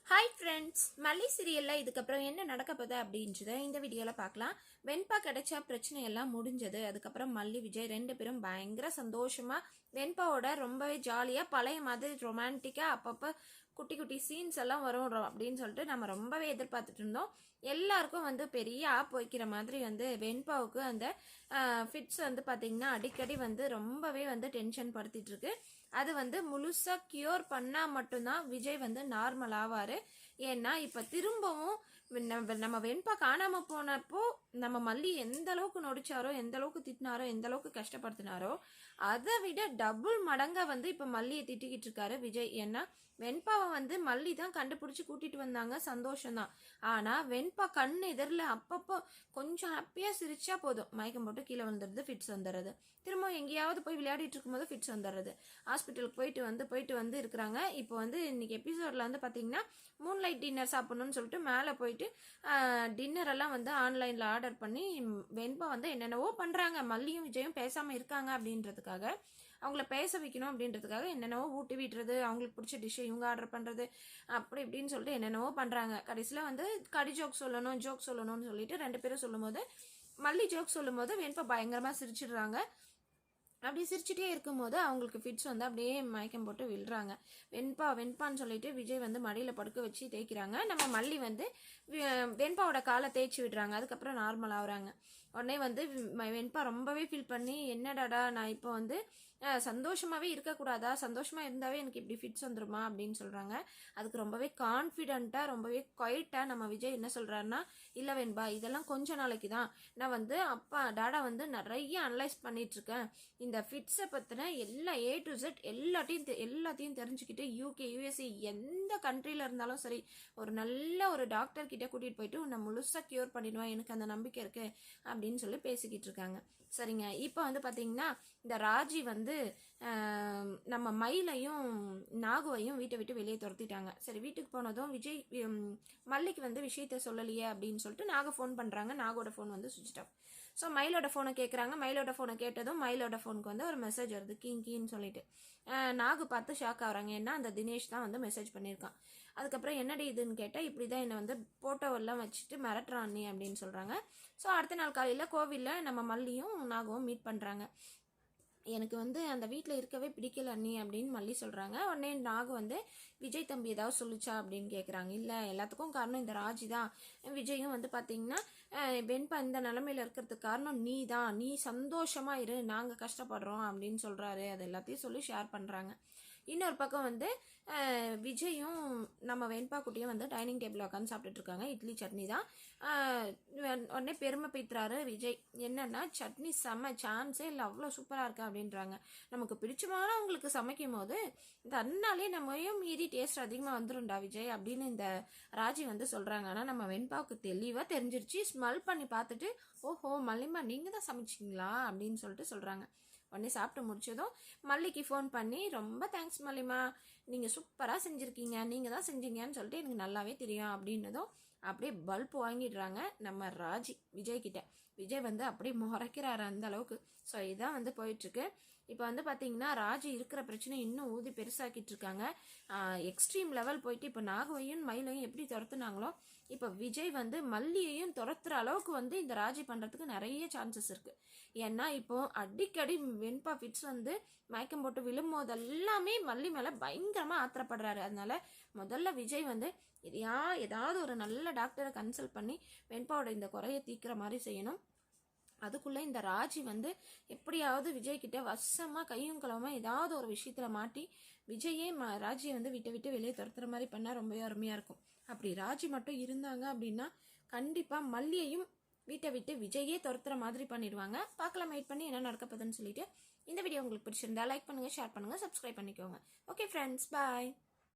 Hi friends, மல்லி சீரியலில் இதுக்கப்புறம் என்ன நடக்க போகுது அப்படின்றத இந்த வீடியோவில் பார்க்கலாம். வெண்பா கிடைச்சா பிரச்சனை எல்லாம் முடிஞ்சது. அதுக்கப்புறம் மல்லி விஜய் ரெண்டு பேரும் பயங்கர சந்தோஷமாக வெண்பாவோட ரொம்பவே ஜாலியாக பழைய மாதிரி ரொமான்டிக்காக அப்பப்போ குட்டி குட்டி சீன்ஸ் எல்லாம் வரும் அப்படின்னு சொல்லிட்டு நம்ம ரொம்பவே எதிர்பார்த்துட்டு இருந்தோம். எல்லாருக்கும் பெரிய ஆப் வைக்கிற மாதிரி வெண்பாவுக்கு அந்த ஃபிட்ஸ் பார்த்திங்கன்னா அடிக்கடி ரொம்பவே டென்ஷன் படுத்திட்டு இருக்கு. அது முழுசாக க்யூர் பண்ணால் மட்டும்தான் விஜய் நார்மல் ஆவார். ஏன்னா இப்போ திரும்பவும் நம்ம வெண்பா காணாமல் போனப்போ நம்ம மல்லி எந்த அளவுக்கு நொடிச்சாரோ, எந்த அளவுக்கு திட்டினாரோ, எந்த அளவுக்கு கஷ்டப்படுத்தினாரோ அதை விட டபுள் மடங்காக இப்போ மல்லியை திட்டிக்கிட்டு இருக்காரு விஜய். ஏன்னா வெண்பாவை மல்லி தான் கண்டுபிடிச்சி கூட்டிட்டு வந்தாங்க, சந்தோஷம்தான். ஆனால் வெண்பா கண் எதிரில் அப்பப்போ கொஞ்சம் ஹாப்பியாக சிரிச்சா போதும், மயக்கம் போட்டு கீழே வந்துடுது, ஃபிட்ஸ் வந்துடுறது. திரும்ப எங்கேயாவது போய் விளையாடிட்டு இருக்கும்போது ஃபிட்ஸ் வந்துடுறது. ஹாஸ்பிட்டலுக்கு போயிட்டு இருக்கிறாங்க. இப்போ இன்னைக்கு எபிசோடில் பார்த்தீங்கன்னா மூன்லைட் டின்னர் சாப்பிடணும்னு சொல்லிட்டு மேலே போயிட்டு டின்னர் எல்லாம் ஆன்லைனில் ஆர்டர் பண்ணி வெண்பா என்னென்னவோ பண்ணுறாங்க. மல்லியும் விஜயும் பேசாமல் இருக்காங்க அப்படின்றதுக்காக, அவங்கள பேச வைக்கணும் அப்படின்றதுக்காக என்னென்னவோ ஊட்டி விட்டுறது, அவங்களுக்கு பிடிச்ச டிஷ்ஷை இவங்க ஆர்டர் பண்ணுறது, அப்படி இப்படின்னு சொல்லிட்டு என்னென்னவோ பண்ணுறாங்க. கடைசியில் கடி ஜோக் சொல்லணும்னு சொல்லிட்டு ரெண்டு பேரும் சொல்லும் போது, மல்லி ஜோக் சொல்லும் போது வெண்பா பயங்கரமாக சிரிச்சிடுறாங்க. அப்படி சிரிச்சுட்டே இருக்கும்போது அவங்களுக்கு ஃபிட்ஸ் அப்படியே மயக்கம் போட்டு விழுறாங்க. வெண்பான்னு சொல்லிட்டு விஜய் மடியில் படுக்க வச்சு தேய்க்கிறாங்க. நம்ம மல்லி வெண்பாவோட காலை தேய்ச்சி விடுறாங்க. அதுக்கப்புறம் நார்மல் ஆகுறாங்க. உடனே வெண்பா ரொம்பவே ஃபீல் பண்ணி, என்னடாடா நான் இப்போ சந்தோஷமாகவே இருக்கக்கூடாதா, சந்தோஷமாக இருந்தாவே எனக்கு இப்படி ஃபிட்ஸ் வந்துருமா அப்படின்னு சொல்கிறாங்க. அதுக்கு ரொம்பவே கான்ஃபிடென்ட்டாக ரொம்பவே குவைட்டாக நம்ம விஜய் என்ன சொல்கிறாருன்னா, இல்லை வெண்பா இதெல்லாம் கொஞ்ச நாளைக்கு தான், நான் அப்பா டாடா நிறைய அனலைஸ் பண்ணிகிட்ருக்கேன். இந்த ஃபிட்ஸை பற்றின எல்லா A to Z எல்லாத்தையும் தெரிஞ்சுக்கிட்டு UK USA எந்த கண்ட்ரியில் இருந்தாலும் சரி ஒரு நல்ல ஒரு டாக்டர் கிட்ட கூட்டிகிட்டு போயிட்டு உன்னை முழுசாக க்யூர் பண்ணிடுவேன், எனக்கு அந்த நம்பிக்கை இருக்குது அப்படின்னு சொல்லி பேசிக்கிட்டு இருக்காங்க. சரிங்க, இப்போ பார்த்தீங்கன்னா இந்த ராஜி நம்ம மயிலையும் நாகுவையும் வீட்டை விட்டு வெளியே துரத்திட்டாங்க. சரி, வீட்டுக்கு போனதும் விஜய் மல்லிக்கு விஷயத்த சொல்லலையே அப்படின்னு சொல்லிட்டு நாகை ஃபோன் பண்ணுறாங்க. நாகோட ஃபோன் சுவிட்ச் ஆஃப். ஸோ மயிலோட ஃபோனை கேட்குறாங்க. மயிலோட ஃபோனை கேட்டதும் மயிலோட ஃபோனுக்கு ஒரு மெசேஜ் வருது, கீன்னு சொல்லிட்டு. நாகு பார்த்து ஷாக் ஆகுறாங்க. ஏன்னா அந்த தினேஷ் தான் மெசேஜ் பண்ணியிருக்கான். அதுக்கப்புறம் என்னடி இதுன்னு கேட்டால், இப்படி தான் என்னை போட்டோவெல்லாம் வச்சுட்டு மிரட்டுறான் நீ அப்படின்னு சொல்கிறாங்க. ஸோ அடுத்த நாள் காலையில் கோவிலில் நம்ம மல்லியும் நாகவும் மீட் பண்ணுறாங்க. எனக்கு அந்த வீட்டில் இருக்கவே பிடிக்கல அண்ணி அப்படின்னு மல்லி சொல்கிறாங்க. உடனே நாகு விஜய் தம்பி ஏதாவது சொல்லிச்சா அப்படின்னு கேட்குறாங்க. இல்லை, எல்லாத்துக்கும் காரணம் இந்த ராஜி தான். விஜயும் பார்த்தீங்கன்னா வெண்பா இந்த நிலமையில இருக்கிறதுக்கு காரணம் நீ தான், நீ சந்தோஷமாக இரு, நாங்கள் கஷ்டப்படுறோம் அப்படின்னு சொல்கிறாரு. அது எல்லாத்தையும் சொல்லி ஷேர் பண்ணுறாங்க. இன்னொரு பக்கம் விஜயும் நம்ம வெண்பா குட்டியும் டைனிங் டேபிள் உட்காந்து சாப்பிட்டுட்டு இருக்காங்க. இட்லி சட்னி தான். உடனே பெருமை பேத்துறாரு விஜய். என்னன்னா, சட்னி செம்ம, சான்ஸே இல்லை, அவ்வளோ சூப்பராக இருக்கு அப்படின்றாங்க. நமக்கு பிடிச்சமானவங்களுக்கு சமைக்கும் போது தன்னாலே நம்மையும் மீறி டேஸ்ட் அதிகமாக வந்துடும்டா விஜய் அப்படின்னு இந்த ராஜி சொல்கிறாங்க. ஆனால் நம்ம வெண்பாவுக்கு தெளிவாக தெரிஞ்சிருச்சு. ஸ்மெல் பண்ணி பார்த்துட்டு, ஓஹோ மல்லிமா நீங்கள் தான் சமைச்சிங்களா அப்படின்னு சொல்லிட்டு சொல்கிறாங்க. உடனே சாப்பிட்டு முடிச்சதும் மல்லிக்கு ஃபோன் பண்ணி, ரொம்ப தேங்க்ஸ் மல்லிமா, நீங்கள் சூப்பராக செஞ்சுருக்கீங்க, நீங்கள் தான் செஞ்சீங்கன்னு சொல்லிட்டு எனக்கு நல்லாவே தெரியும் அப்படின்னதும் அப்படியே பல்ப் வாங்கிடுறாங்க நம்ம ராஜி விஜய்கிட்ட. விஜய் அப்படியே முறைக்கிறாரு அந்த அளவுக்கு. ஸோ இதான் போயிட்டுருக்கு. இப்போ பார்த்தீங்கன்னா ராஜி இருக்கிற பிரச்சனை இன்னும் ஊதி பெருசாக்கிட்டு இருக்காங்க. எக்ஸ்ட்ரீம் லெவல் போயிட்டு இப்போ நாகவையும் மயிலையும் எப்படி துரத்துனாங்களோ இப்போ விஜய் மல்லியையும் துரத்துற அளவுக்கு இந்த ராஜி பண்ணுறதுக்கு நிறைய சான்சஸ் இருக்குது. ஏன்னா இப்போ அடிக்கடி வெண்பா ஃபிட்ஸ் மயக்கம் போட்டு விழும்போது எல்லாமே மல்லி மேலே பயங்கரமாக ஆத்திரப்படுறாரு. அதனால முதல்ல விஜய் ஏதாவது ஒரு நல்ல டாக்டரை கன்சல்ட் பண்ணி வெண்பாவோட இந்த குறையை தீர்க்கிற மாதிரி செய்யணும். அதுக்குள்ளே இந்த ராஜி எப்படியாவது விஜய்கிட்ட வசமாக கையும் களவுமாக ஏதாவது ஒரு விஷயத்தில் மாட்டி விஜயே ராஜியை வீட்டை விட்டு வெளியே துரத்துற மாதிரி பண்ணால் ரொம்பவே அருமையாக இருக்கும். அப்படி ராஜி மட்டும் இருந்தாங்க அப்படின்னா கண்டிப்பாக மல்லியையும் வீட்டை விட்டு விஜயே துரத்துற மாதிரி பண்ணிடுவாங்க. பார்க்கலாம், வெயிட் பண்ணி என்ன நடக்க போகுதுன்னு சொல்லிட்டு. இந்த வீடியோ உங்களுக்கு பிடிச்சிருந்தா லைக் பண்ணுங்கள், ஷேர் பண்ணுங்கள், சப்ஸ்கிரைப் பண்ணிக்கோங்க. ஓகே ஃப்ரெண்ட்ஸ், பாய்.